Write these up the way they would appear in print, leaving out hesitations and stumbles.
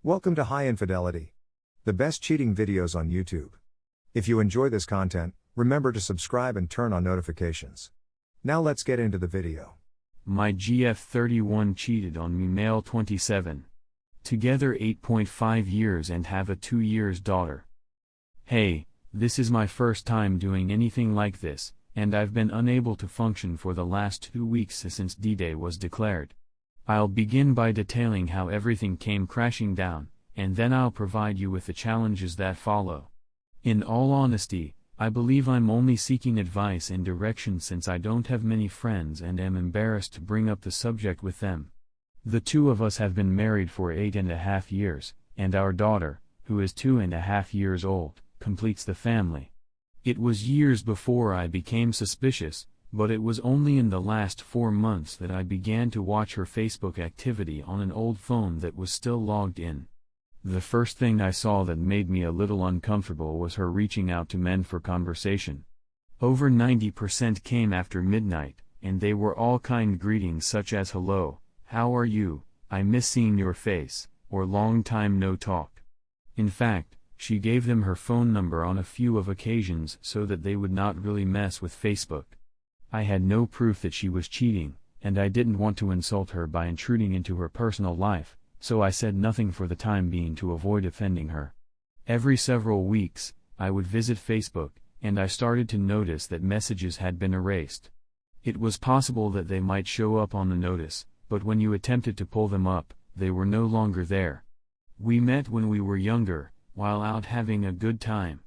Welcome to High Infidelity, the best cheating videos on YouTube. If you enjoy this content, remember to subscribe and turn on notifications. Now let's get into the video. My GF31 cheated on me, male 27. Together 8.5 years and have a 2 years daughter. Hey, this is my first time doing anything like this, and I've been unable to function for the last 2 weeks since D-Day was declared. I'll begin by detailing how everything came crashing down, and then I'll provide you with the challenges that follow. In all honesty, I believe I'm only seeking advice and direction since I don't have many friends and am embarrassed to bring up the subject with them. The two of us have been married for 8.5 years, and our daughter, who is 2.5 years old, completes the family. It was years before I became suspicious, but it was only in the last 4 months that I began to watch her Facebook activity on an old phone that was still logged in. The first thing I saw that made me a little uncomfortable was her reaching out to men for conversation. Over 90% came after midnight, and they were all kind greetings such as "Hello, how are you, I miss seeing your face," or "Long time no talk." In fact, she gave them her phone number on a few of occasions so that they would not really mess with Facebook. I had no proof that she was cheating, and I didn't want to insult her by intruding into her personal life, so I said nothing for the time being to avoid offending her. Every several weeks, I would visit Facebook, and I started to notice that messages had been erased. It was possible that they might show up on the notice, but when you attempted to pull them up, they were no longer there. We met when we were younger, while out having a good time.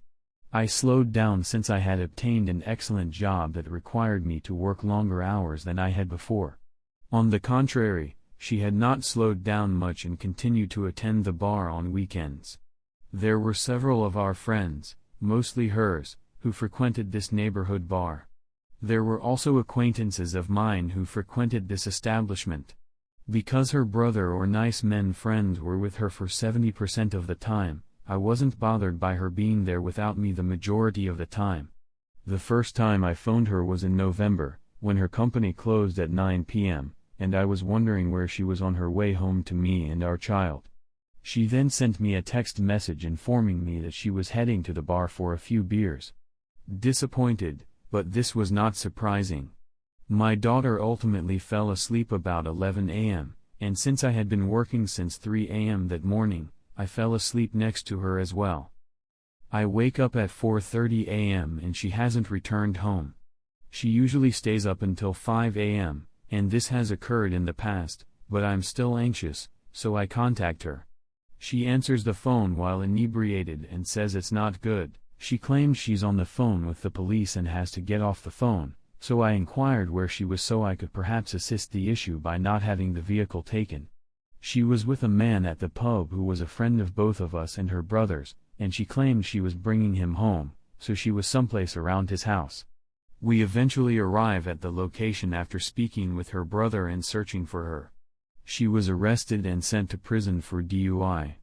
I slowed down since I had obtained an excellent job that required me to work longer hours than I had before. On the contrary, she had not slowed down much and continued to attend the bar on weekends. There were several of our friends, mostly hers, who frequented this neighborhood bar. There were also acquaintances of mine who frequented this establishment. Because her brother or nice men friends were with her for 70% of the time, I wasn't bothered by her being there without me the majority of the time. The first time I phoned her was in November, when her company closed at 9 p.m., and I was wondering where she was on her way home to me and our child. She then sent me a text message informing me that she was heading to the bar for a few beers. Disappointed, but this was not surprising. My daughter ultimately fell asleep about 11 a.m., and since I had been working since 3 a.m. that morning, I fell asleep next to her as well. I wake up at 4:30 a.m. and she hasn't returned home. She usually stays up until 5 a.m., and this has occurred in the past, but I'm still anxious, so I contact her. She answers the phone while inebriated and says it's not good. She claims she's on the phone with the police and has to get off the phone, so I inquired where she was so I could perhaps assist the issue by not having the vehicle taken. She was with a man at the pub who was a friend of both of us and her brothers, and she claimed she was bringing him home, so she was someplace around his house. We eventually arrive at the location after speaking with her brother and searching for her. She was arrested and sent to prison for DUI.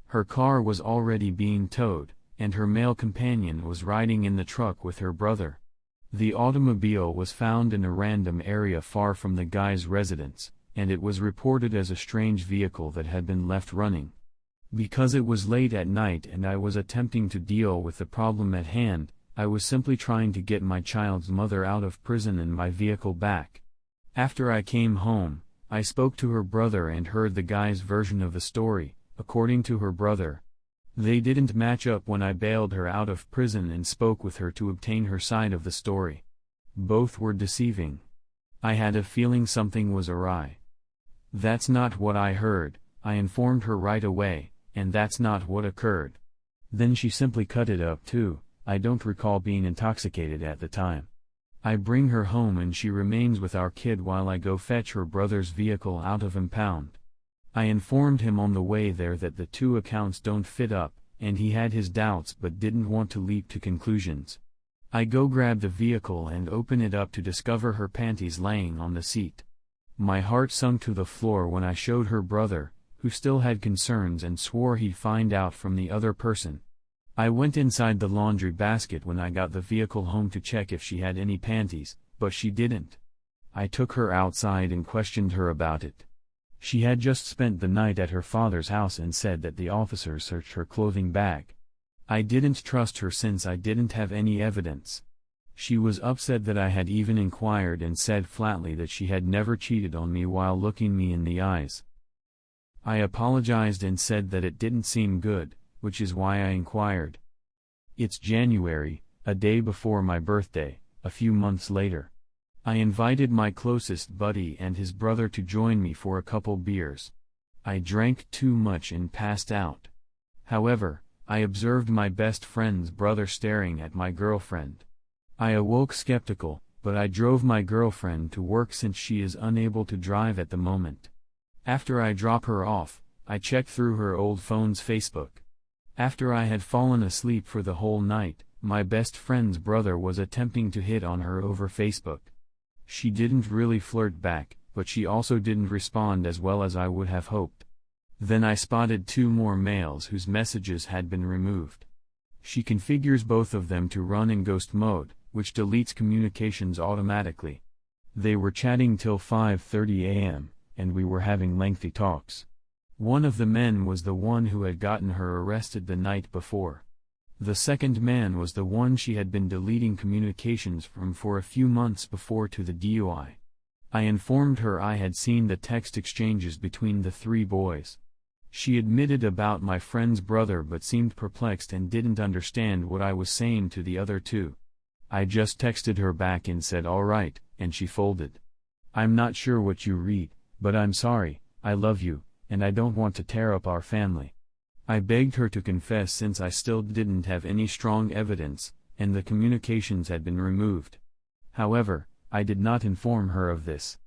Her car was already being towed, and her male companion was riding in the truck with her brother. The automobile was found in a random area far from the guy's residence, and it was reported as a strange vehicle that had been left running. Because it was late at night and I was attempting to deal with the problem at hand, I was simply trying to get my child's mother out of prison and my vehicle back. After I came home, I spoke to her brother and heard the guy's version of the story. According to her brother, they didn't match up when I bailed her out of prison and spoke with her to obtain her side of the story. Both were deceiving. I had a feeling something was awry. That's not what I heard, I informed her right away, and that's not what occurred. Then she simply cut it up too. I don't recall being intoxicated at the time. I bring her home and she remains with our kid while I go fetch her brother's vehicle out of impound. I informed him on the way there that the two accounts don't fit up, and he had his doubts but didn't want to leap to conclusions. I go grab the vehicle and open it up to discover her panties laying on the seat. My heart sunk to the floor when I showed her brother, who still had concerns and swore he'd find out from the other person. I went inside the laundry basket when I got the vehicle home to check if she had any panties, but she didn't. I took her outside and questioned her about it. She had just spent the night at her father's house and said that the officers searched her clothing bag. I didn't trust her since I didn't have any evidence. She was upset that I had even inquired and said flatly that she had never cheated on me while looking me in the eyes. I apologized and said that it didn't seem good, which is why I inquired. It's January, a day before my birthday, a few months later. I invited my closest buddy and his brother to join me for a couple beers. I drank too much and passed out. However, I observed my best friend's brother staring at my girlfriend. I awoke skeptical, but I drove my girlfriend to work since she is unable to drive at the moment. After I drop her off, I check through her old phone's Facebook. After I had fallen asleep for the whole night, my best friend's brother was attempting to hit on her over Facebook. She didn't really flirt back, but she also didn't respond as well as I would have hoped. Then I spotted 2 more males whose messages had been removed. She configures both of them to run in ghost mode, which deletes communications automatically. They were chatting till 5:30 a.m., and we were having lengthy talks. One of the men was the one who had gotten her arrested the night before. The second man was the one she had been deleting communications from for a few months before to the DUI. I informed her I had seen the text exchanges between the 3 boys. She admitted about my friend's brother but seemed perplexed and didn't understand what I was saying to the other 2. I just texted her back and said alright, and she folded. I'm not sure what you read, but I'm sorry, I love you, and I don't want to tear up our family. I begged her to confess since I still didn't have any strong evidence, and the communications had been removed. However, I did not inform her of this.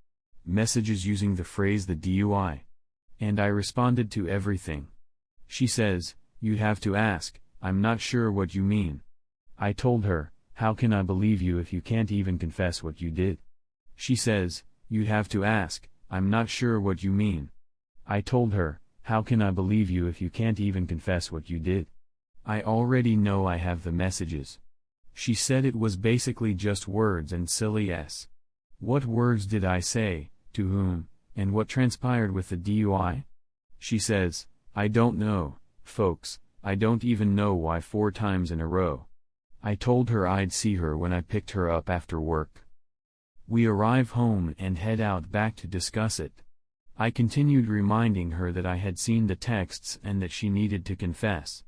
Messages using the phrase the DUI. And I responded to everything. She says, "You'd have to ask, I'm not sure what you mean." I told her, "How can I believe you if you can't even confess what you did?" She says, "You'd have to ask, I'm not sure what you mean." I told her, "How can I believe you if you can't even confess what you did? I already know I have the messages." She said it was basically just words and silly s. What words did I say, to whom, and what transpired with the DUI? She says, "I don't know, folks, I don't even know why 4 times in a row." I told her I'd see her when I picked her up after work. We arrive home and head out back to discuss it. I continued reminding her that I had seen the texts and that she needed to confess.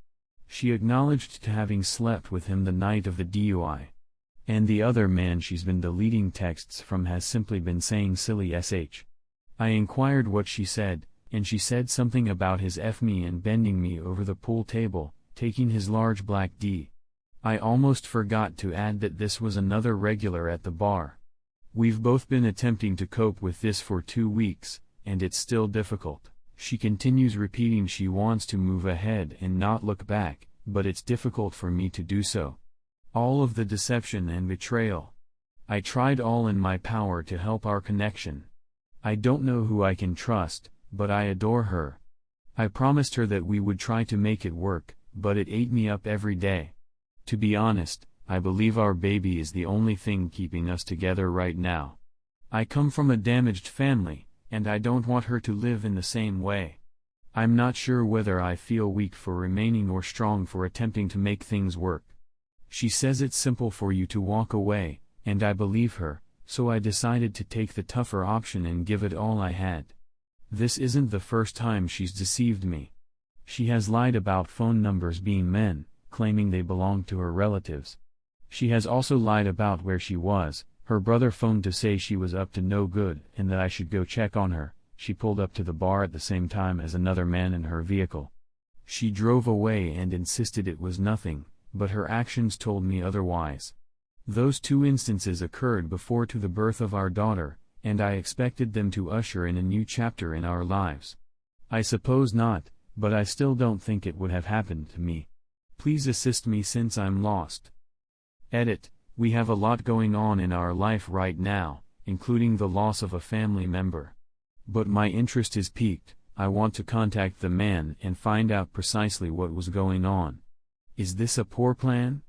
She acknowledged to having slept with him the night of the DUI. And the other man she's been deleting texts from has simply been saying silly sh. I inquired what she said, and she said something about his F me and bending me over the pool table, taking his large black D. I almost forgot to add that this was another regular at the bar. We've both been attempting to cope with this for 2 weeks, and it's still difficult. She continues repeating she wants to move ahead and not look back, but it's difficult for me to do so. All of the deception and betrayal. I tried all in my power to help our connection. I don't know who I can trust, but I adore her. I promised her that we would try to make it work, but it ate me up every day. To be honest, I believe our baby is the only thing keeping us together right now. I come from a damaged family, and I don't want her to live in the same way. I'm not sure whether I feel weak for remaining or strong for attempting to make things work. She says it's simple for you to walk away, and I believe her, so I decided to take the tougher option and give it all I had. This isn't the first time she's deceived me. She has lied about phone numbers being men, claiming they belonged to her relatives. She has also lied about where she was. Her brother phoned to say she was up to no good and that I should go check on her. She pulled up to the bar at the same time as another man in her vehicle. She drove away and insisted it was nothing, but her actions told me otherwise. Those 2 instances occurred before to the birth of our daughter, and I expected them to usher in a new chapter in our lives. I suppose not, but I still don't think it would have happened to me. Please assist me since I'm lost. Edit. We have a lot going on in our life right now, including the loss of a family member. But my interest is piqued. I want to contact the man and find out precisely what was going on. Is this a poor plan?